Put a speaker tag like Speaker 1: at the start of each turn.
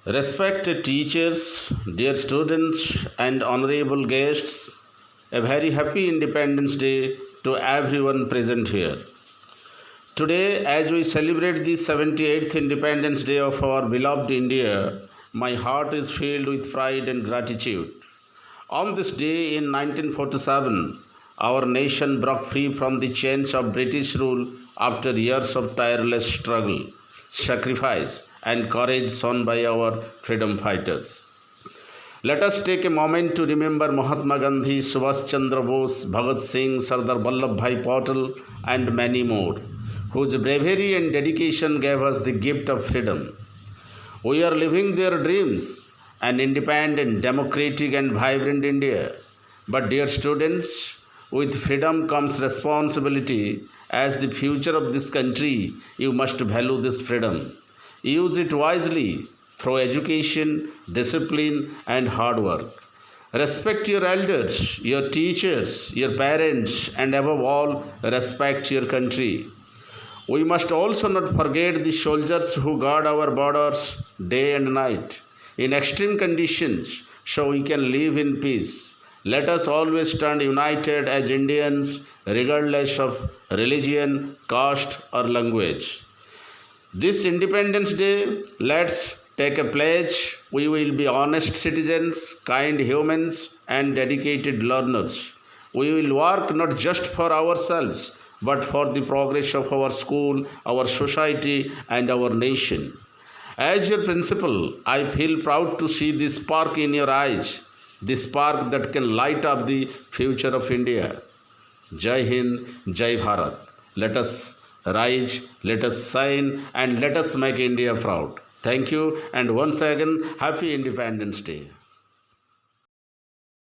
Speaker 1: Respected teachers, dear students, and honorable guests, a very happy Independence Day to everyone present here. Today, as we celebrate the 78th Independence Day of our beloved India, my heart is filled with pride and gratitude. On this day in 1947, our nation broke free from the chains of British rule after years of tireless struggle, sacrifice, and courage shown by our freedom fighters. Let us take a moment to remember Mahatma Gandhi, Subhash Chandra Bose, Bhagat Singh, Sardar Vallabhbhai Patel, and many more, whose bravery and dedication gave us the gift of freedom. We are living their dreams, an independent, democratic, and vibrant India. But, dear students, with freedom comes responsibility. As the future of this country, you must value this freedom. Use it wisely through education, discipline, and hard work. Respect your elders, your teachers, your parents, and above all, respect your country. We must also not forget the soldiers who guard our borders day and night in extreme conditions so we can live in peace. Let us always stand united as Indians, regardless of religion, caste, or language. This Independence Day, let's take a pledge. We will be honest citizens, kind humans, and dedicated learners. We will work not just for ourselves, but for the progress of our school, our society, and our nation. As your principal, I feel proud to see this spark in your eyes, the spark that can light up the future of India. Jai Hind, Jai Bharat. Let us rise, let us shine, and let us make India proud. Thank you, and once again, happy Independence Day.